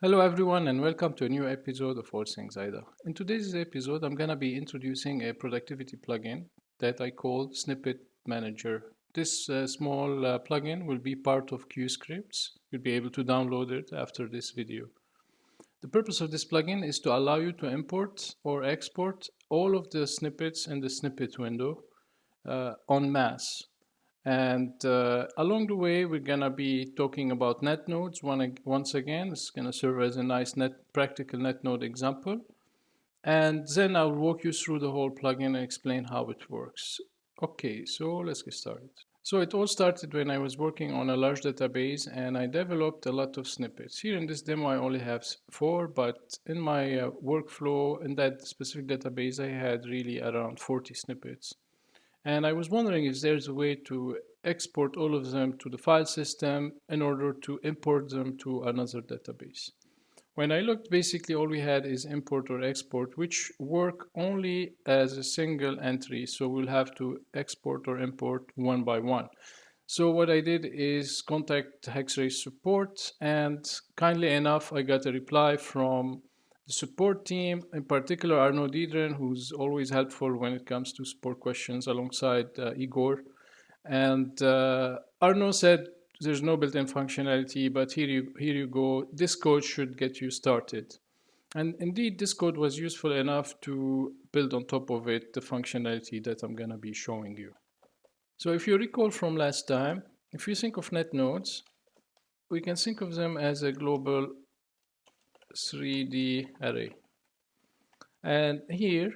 Hello everyone and welcome to a new episode of All Things IDA. In today's episode, I'm going to be introducing a productivity plugin that I call Snippet Manager. This small plugin will be part of QScripts. You'll be able to download it after this video. The purpose of this plugin is to allow you to import or export all of the snippets in the snippet window en masse. And along the way, we're going to be talking about netnodes once again. It's going to serve as a nice practical netnode example. And then I'll walk you through the whole plugin and explain how it works. Okay, so let's get started. So it all started when I was working on a large database and I developed a lot of snippets. Here in this demo, I only have 4, but in my workflow in that specific database, I had really around 40 snippets. And I was wondering if there's a way to export all of them to the file system in order to import them to another database. When I looked, basically all we had is import or export, which work only as a single entry. So we'll have to export or import one by one. So what I did is contact Hexray support, and kindly enough, I got a reply from the support team, in particular Arno Diedren, who's always helpful when it comes to support questions alongside Igor. And Arno said there's no built-in functionality, but here you go. This code should get you started. And indeed, this code was useful enough to build on top of it the functionality that I'm going to be showing you. So if you recall from last time, if you think of netnodes, we can think of them as a global 3D array. And here,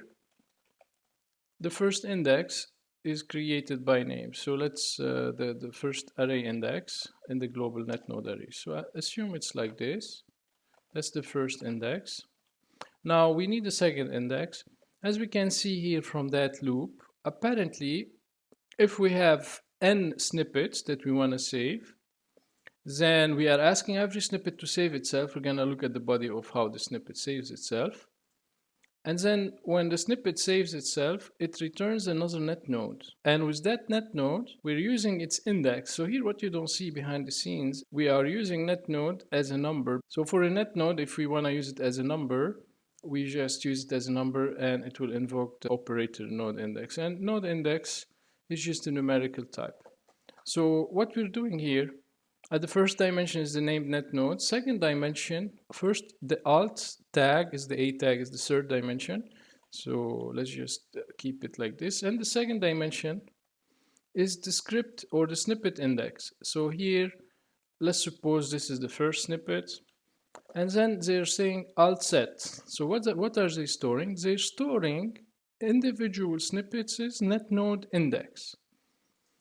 the first index is created by name. So let's the first array index in the global netnode array. So I assume it's like this. That's the first index. Now we need a second index. As we can see here from that loop, apparently, if we have n snippets that we want to save, then we are asking every snippet to save itself. We're going to look at the body of how the snippet saves itself. And then when the snippet saves itself, it returns another net node. And with that net node, we're using its index. So here what you don't see behind the scenes, we are using net node as a number. So for a net node, if we want to use it as a number, we just use it as a number and it will invoke the operator node index. And node index is just a numerical type. So what we're doing here, the first dimension is the named net node. Second dimension, first the alt tag is the A tag is the third dimension. So let's just keep it like this. And the second dimension is the script or the snippet index. So here, let's suppose this is the first snippet. And then they're saying alt set. So what are they storing? They're storing individual snippets' net node index.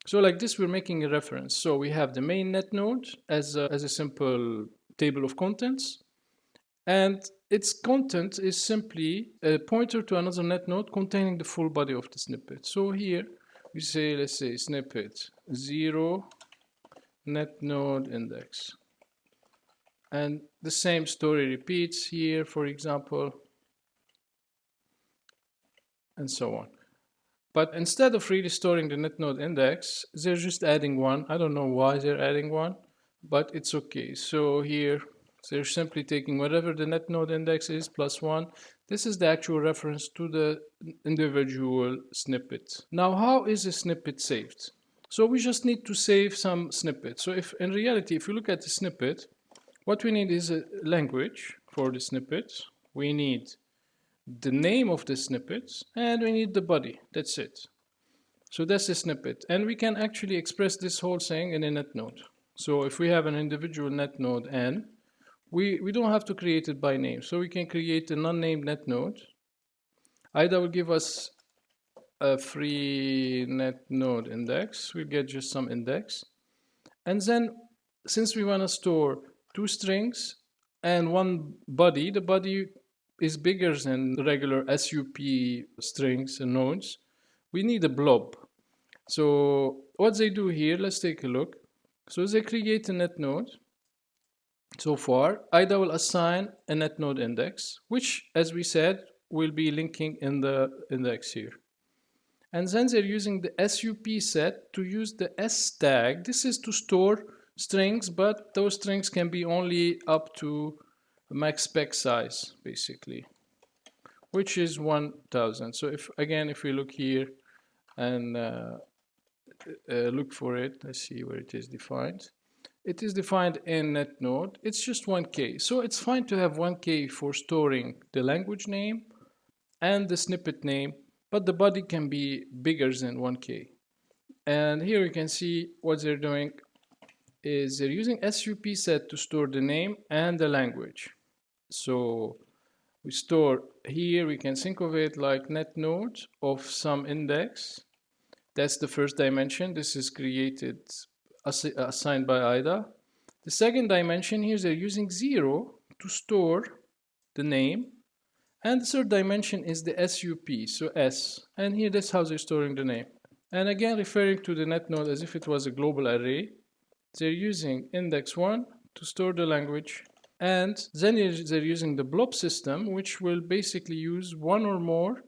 So like this, we're making a reference. So we have the main net node as a simple table of contents. And its content is simply a pointer to another net node containing the full body of the snippet. So here we say, let's say snippet 0 net node index. And the same story repeats here, for example, and so on. But instead of really storing the net node index, they're just adding one. I don't know why they're adding one, but it's okay. So here, they're simply taking whatever the net node index is plus 1. This is the actual reference to the individual snippet. Now, how is a snippet saved? So we just need to save some snippet. So if in reality, if you look at the snippet, what we need is a language for the snippet. We need the name of the snippets, and we need the body. That's it. So that's the snippet. And we can actually express this whole thing in a net node. So if we have an individual net node n, we don't have to create it by name. So we can create a non-named net node. IDA will give us a free net node index. We'll get just some index. And then since we want to store 2 strings and 1 body, the body is bigger than regular SUP strings and nodes, we need a blob. So what they do here, let's take a look. So they create a net node. So far, IDA will assign a net node index, which, as we said, will be linking in the index here. And then they're using the SUP set to use the S tag. This is to store strings, but those strings can be only up to max spec size basically, which is 1000. So if we look here and look for it, let's see where it is defined. It is defined in netnode. It's just 1K. So it's fine to have 1K for storing the language name and the snippet name, but the body can be bigger than 1K. And here you can see what they're doing is they're using sup set to store the name and the language. So we store here, we can think of it like netnode of some index. That's the first dimension. This is created, assigned by IDA. The second dimension here, they're using 0 to store the name. And the third dimension is the SUP, so S. And here, that's how they're storing the name. And again, referring to the netnode as if it was a global array, they're using index 1 to store the language. And then they're using the blob system, which will basically use one or more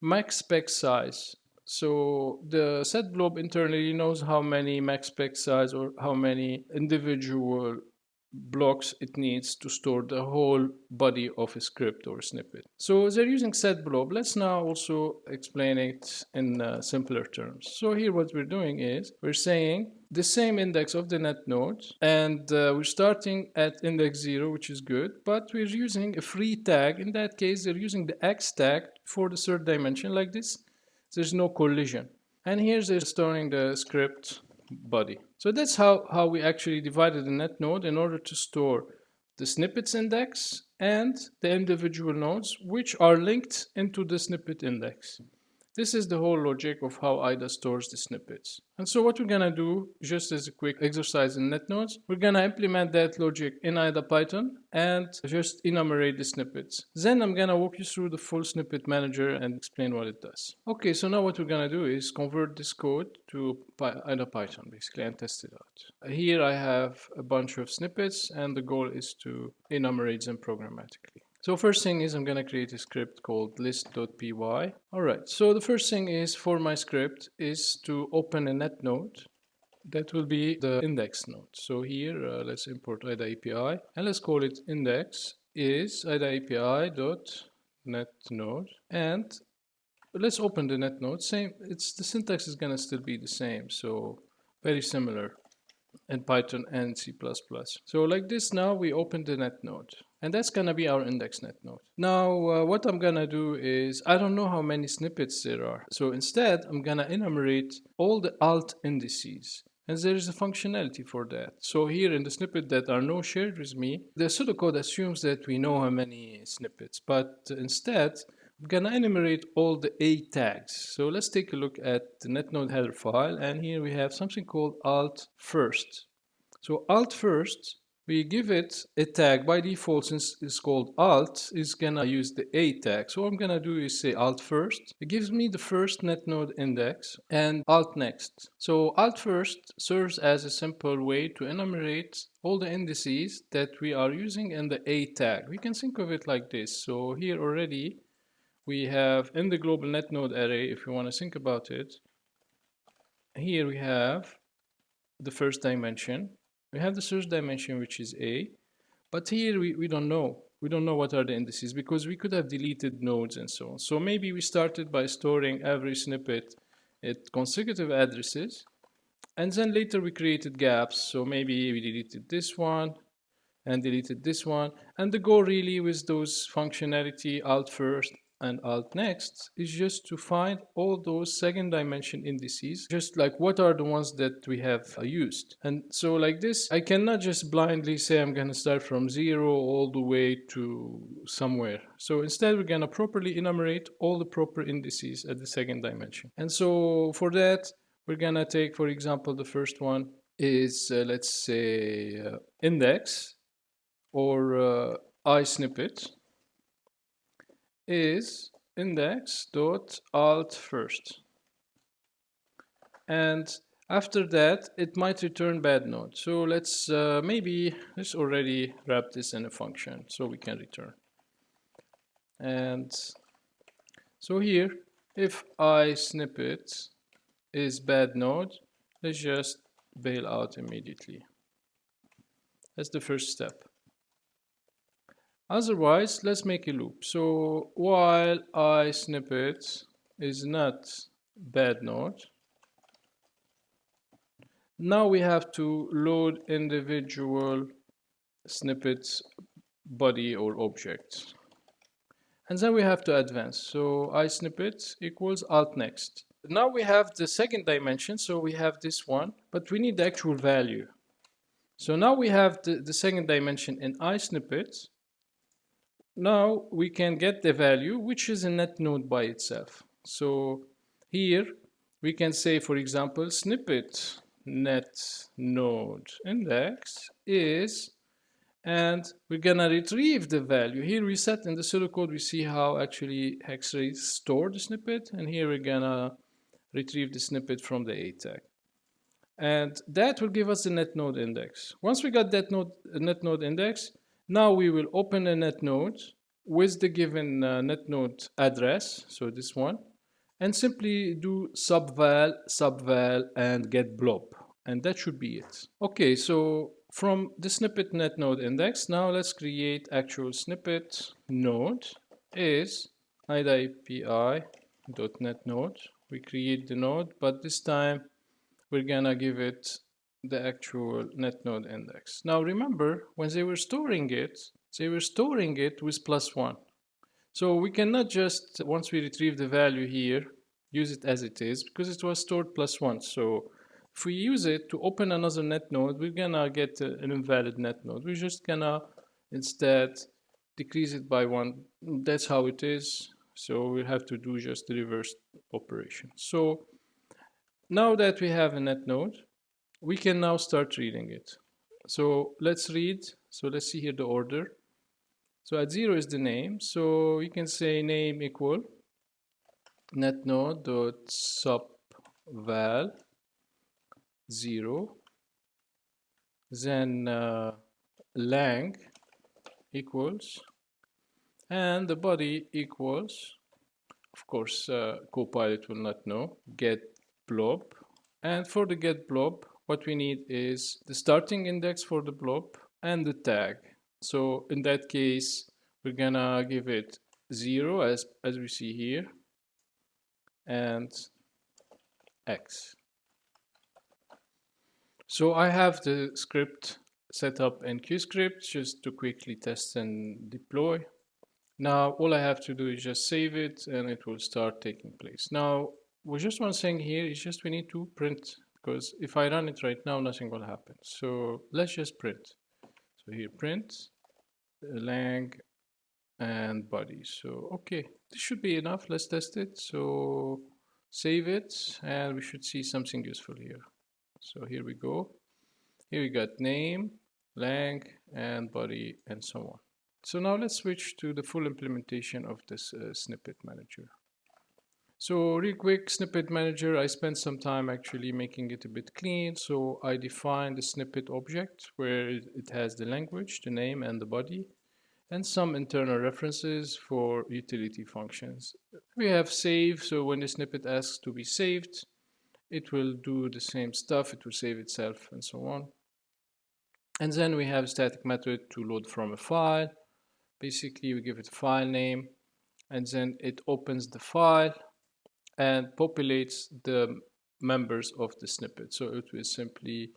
max spec size. So the set blob internally knows how many max spec size or how many individual blocks it needs to store the whole body of a script or a snippet. So they're using set blob. Let's now also explain it in simpler terms. So here what we're doing is we're saying the same index of the net node, and we're starting at index 0, which is good, but we're using a free tag. In that case, they're using the X tag for the third dimension like this. There's no collision. And here they're storing the script body. So that's how we actually divided the net node in order to store the snippets index and the individual nodes, which are linked into the snippet index. This is the whole logic of how IDA stores the snippets. And so what we're going to do, just as a quick exercise in netnodes, we're going to implement that logic in IDA Python and just enumerate the snippets. Then I'm going to walk you through the full snippet manager and explain what it does. Okay, so now what we're going to do is convert this code to IDA Python, basically, and test it out. Here I have a bunch of snippets, and the goal is to enumerate them programmatically. So first thing is I'm going to create a script called list.py. All right, so the first thing is for my script is to open a net node. That will be the index node. So here, let's import IDA API, and let's call it index is IDA API dot net node. And let's open the net node. Same, the syntax is going to still be the same. So very similar in Python and C++. So like this, now we open the net node. And that's going to be our index net node. Now, what I'm going to do is, I don't know how many snippets there are. So instead, I'm going to enumerate all the alt indices. And there is a functionality for that. So here in the snippet that are no shared with me, the pseudocode assumes that we know how many snippets. But instead, I'm going to enumerate all the A tags. So let's take a look at the netnode header file. And here we have something called alt first. So alt first, we give it a tag by default. Since it's called alt, it's gonna use the A tag. So what I'm gonna do is say alt first. It gives me the first netnode index and alt next. So alt first serves as a simple way to enumerate all the indices that we are using in the A tag. We can think of it like this. So here already we have in the global netnode array, if you want to think about it, here we have the first dimension. We have the third dimension, which is A, but here we don't know. We don't know what are the indices because we could have deleted nodes and so on. So maybe we started by storing every snippet at consecutive addresses, and then later we created gaps. So maybe we deleted this one and deleted this one. And the goal really with those functionality, alt first and alt next, is just to find all those second dimension indices, just like what are the ones that we have used. And so like this, I cannot just blindly say I'm going to start from 0 all the way to somewhere. So instead, we're going to properly enumerate all the proper indices at the second dimension. And so for that, we're going to take, for example, the first one is, let's say, index or iSnippet is index dot alt first, and after that it might return bad node. So let's already wrap this in a function so we can return. And so here, if iSnippet is bad node, let's just bail out immediately. That's the first step. Otherwise, let's make a loop. So while I snippet is not bad node, now we have to load individual snippets body or object. And then we have to advance. So I snippet equals alt next. Now we have the second dimension, so we have this one, but we need the actual value. So now we have the second dimension in I snippet. Now we can get the value, which is a net node by itself. So here we can say, for example, snippet net node index is, and we're gonna retrieve the value. Here we set in the pseudocode, we see how actually Hexray stored the snippet, and here we're gonna retrieve the snippet from the A tag. And that will give us the net node index. Once we got that net node index, now we will open a net node with the given net node address, so this one, and simply do subval, subval, and get blob. And that should be it. Okay, so from the snippet net node index, now let's create actual snippet node is id.pi.netnode. We create the node, but this time we're gonna give it the actual net node index. Now remember, when they were storing it with +1. So we cannot just, once we retrieve the value here, use it as it is, because it was stored +1. So if we use it to open another net node, we're gonna get an invalid net node. We're just gonna instead decrease it by 1. That's how it is. So we have to do just the reverse operation. So now that we have a net node, we can now start reading it. So let's read. So let's see here the order. So at 0 is the name. So you can say name equal netnode dot subval 0. Then lang equals, and the body equals, of course, Copilot will not know, get blob. And for the get blob, what we need is the starting index for the blob and the tag. So in that case, we're gonna give it 0 as we see here, and X. So I have the script set up in QScript just to quickly test and deploy. Now all I have to do is just save it and it will start taking place. Now, just one thing here is just we need to print, because if I run it right now, nothing will happen. So let's just print. So here print lang and body. So okay, this should be enough. Let's test it. So save it and we should see something useful here. So here we go. Here we got name, lang, and body, and so on. So now let's switch to the full implementation of this snippet manager. So real quick, snippet manager, I spent some time actually making it a bit clean. So I defined the snippet object where it has the language, the name, and the body, and some internal references for utility functions. We have save, so when the snippet asks to be saved, it will do the same stuff, it will save itself, and so on. And then we have a static method to load from a file. Basically, we give it a file name, and then it opens the file and populates the members of the snippet. So it will simply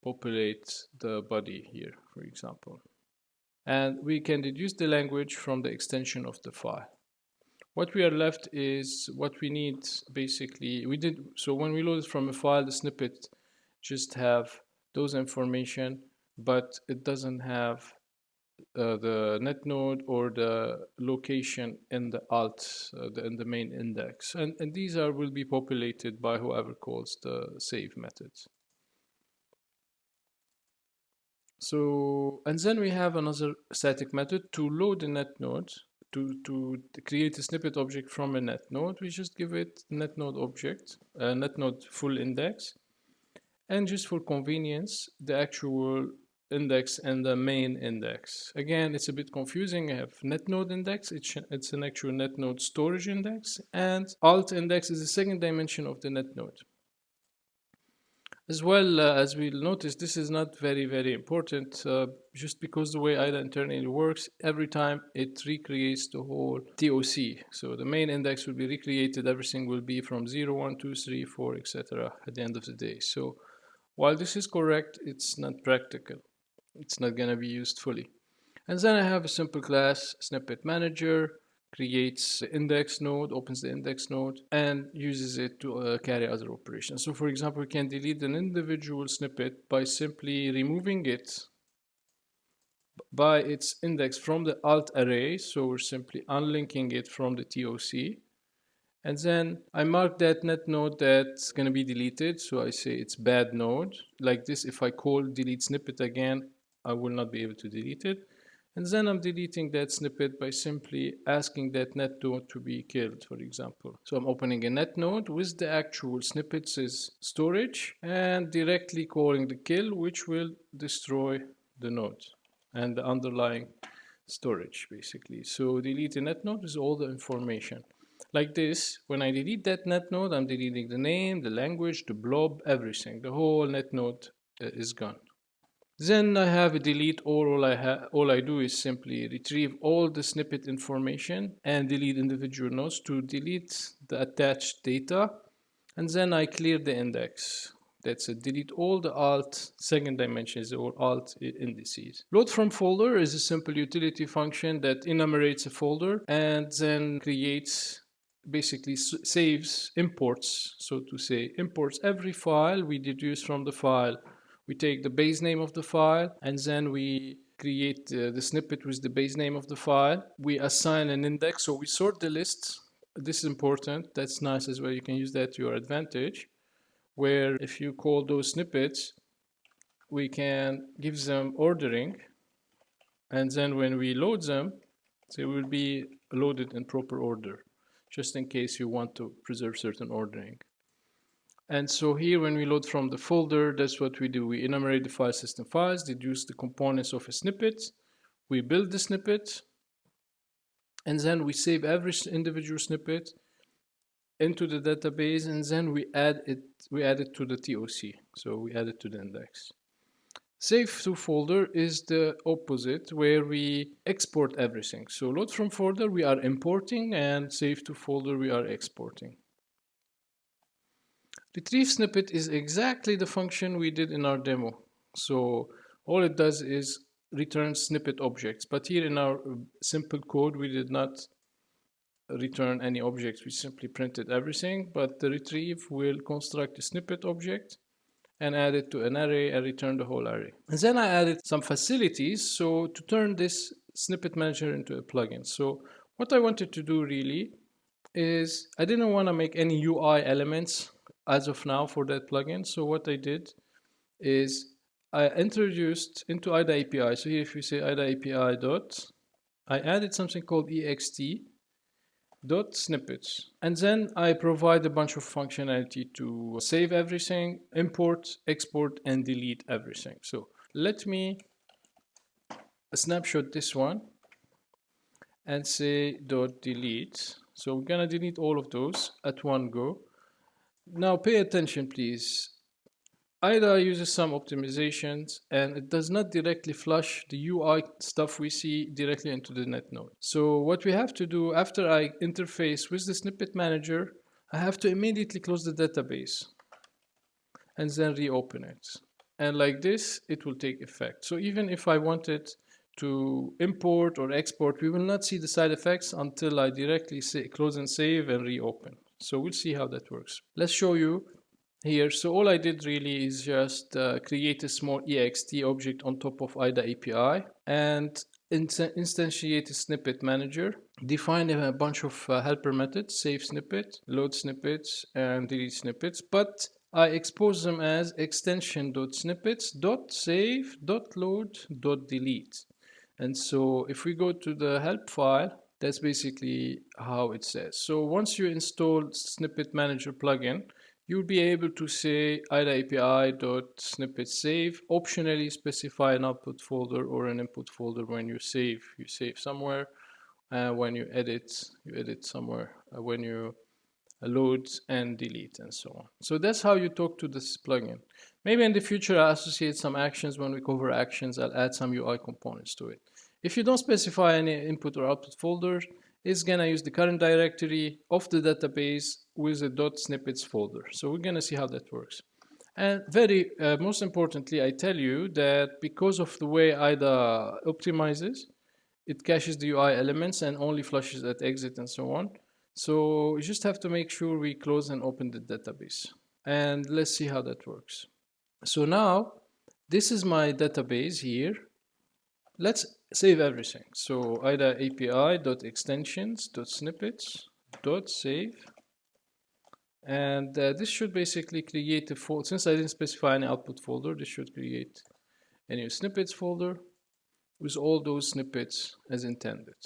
populate the body here, for example. And we can deduce the language from the extension of the file. What we are left is what we need. Basically, so when we load it from a file, the snippet just have those information, but it doesn't have the net node or the location in the alt, in the main index. And these will be populated by whoever calls the save method. So, and then we have another static method to load a net node. To create a snippet object from a net node, we just give it net node object, net node full index, and just for convenience, the actual index and the main index. Again, it's a bit confusing. I have net node index, it's an actual net node storage index, and alt index is the second dimension of the net node. As well, as we'll notice, this is not very, very important, just because the way IDA internally works, every time it recreates the whole TOC. So the main index will be recreated, everything will be from 0, 1, 2, 3, 4, etc. at the end of the day. So while this is correct, it's not practical. It's not going to be used fully. And then I have a simple class, snippet manager, creates the index node, opens the index node, and uses it to carry other operations. So for example, we can delete an individual snippet by simply removing it by its index from the alt array. So we're simply unlinking it from the TOC. And then I mark that net node that's going to be deleted. So I say it's bad node. Like this, if I call delete snippet again, I will not be able to delete it. And then I'm deleting that snippet by simply asking that net node to be killed, for example. So I'm opening a net node with the actual snippets as storage and directly calling the kill, which will destroy the node and the underlying storage, basically. So delete a net node is all the information. Like this, when I delete that net node, I'm deleting the name, the language, the blob, everything. The whole net node is gone. Then I have a delete all I do is simply retrieve all the snippet information and delete individual nodes to delete the attached data. And then I clear the index. That's it. Delete all the alt second dimensions or alt indices. Load from folder is a simple utility function that enumerates a folder and then creates, basically saves, imports, so to say, imports every file we deduce from the file. We take the base name of the file and then we create the snippet with the base name of the file. We assign an index, so we sort the lists. This is important. That's nice as well. You can use that to your advantage, where if you call those snippets, we can give them ordering, and then when we load them, they will be loaded in proper order, just in case you want to preserve certain ordering. And so here, when we load from the folder, that's what we do. We enumerate the file system files, deduce the components of a snippet, we build the snippet, and then we save every individual snippet into the database, and then we add it to the TOC. So we add it to the index. Save to folder is the opposite, where we export everything. So load from folder we are importing, and save to folder we are exporting. Retrieve snippet is exactly the function we did in our demo. So all it does is return snippet objects. But here in our simple code, we did not return any objects. We simply printed everything. But the retrieve will construct a snippet object and add it to an array and return the whole array. And then I added some facilities so to turn this snippet manager into a plugin. So what I wanted to do really is I didn't want to make any UI elements as of now for that plugin. So what I did is I introduced into IDA API. So here if you say IDA API dot, I added something called ext dot snippets, and then I provide a bunch of functionality to save everything, import, export, and delete everything. So let me snapshot this one and say dot delete. So we're gonna delete all of those at one go. Now pay attention, please. IDA uses some optimizations and it does not directly flush the UI stuff we see directly into the net node. So what we have to do after I interface with the snippet manager, I have to immediately close the database and then reopen it. And like this, it will take effect. So even if I wanted to import or export, we will not see the side effects until I directly say close and save and reopen. So we'll see how that works. Let's show you here. So all I did really is just create a small ext object on top of IDA API and instantiate a snippet manager, define a bunch of helper methods, save snippet, load snippets, and delete snippets, but I expose them as extension.snippets.save.load.delete. And so if we go to the help file, that's basically how it says. So once you install Snippet Manager plugin, you'll be able to say IDA API.snippet save, optionally specify an output folder or an input folder when you save somewhere, when you edit somewhere, when you load and delete and so on. So that's how you talk to this plugin. Maybe in the future I'll associate some actions. When we cover actions, I'll add some UI components to it. If you don't specify any input or output folder, it's gonna use the current directory of the database with a .snippets folder. So we're gonna see how that works. And very most importantly, I tell you that because of the way IDA optimizes, it caches the UI elements and only flushes at exit and so on. So you just have to make sure we close and open the database. And let's see how that works. So now this is my database here. Let's save everything. So IDA API.extensions.snippets.save. And this should basically create a folder. Since I didn't specify any output folder, this should create a new snippets folder with all those snippets as intended.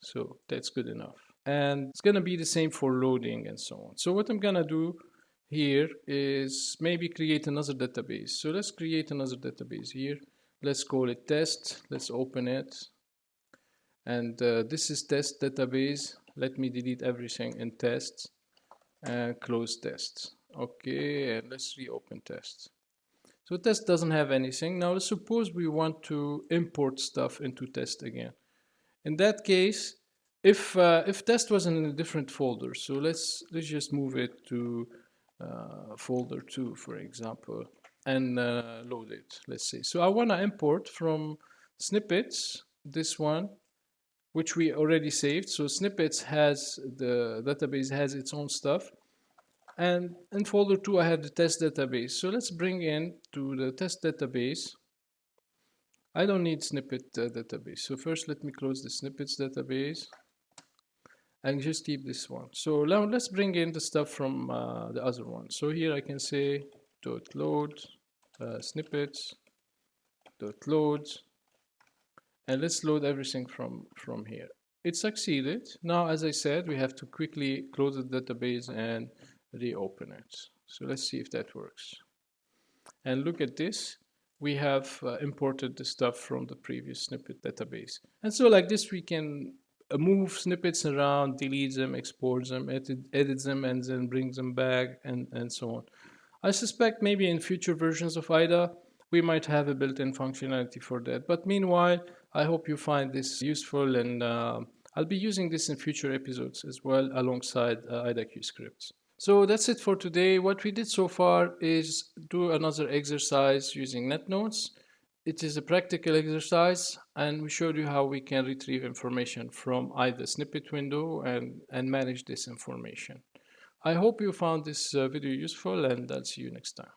So that's good enough. And it's gonna be the same for loading and so on. So what I'm gonna do here is maybe create another database. So let's create another database here. Let's call it test. Let's open it. And this is test database. Let me delete everything in tests and close tests. Okay, and let's reopen tests. So test doesn't have anything. Now let's suppose we want to import stuff into test again. In that case, if test was in a different folder, so let's just move it to folder 2, for example, and load it, let's say. So I want to import from snippets, this one, which we already saved. So snippets has, the database has its own stuff. And in folder 2, I have the test database. So let's bring in to the test database. I don't need snippet database. So first let me close the snippets database and just keep this one. So now let's bring in the stuff from the other one. So here I can say dot load snippets dot load, and let's load everything from here. It succeeded. Now, as I said, we have to quickly close the database and reopen it. So let's see if that works. And look at this. We have imported the stuff from the previous snippet database. And so like this, we can move snippets around, delete them, export them, edit them, and then bring them back, and so on. I suspect maybe in future versions of IDA, we might have a built-in functionality for that. But meanwhile, I hope you find this useful, and I'll be using this in future episodes as well alongside IDAQ scripts. So that's it for today. What we did so far is do another exercise using netnodes. It is a practical exercise, and we showed you how we can retrieve information from either snippet window and manage this information. I hope you found this video useful, and I'll see you next time.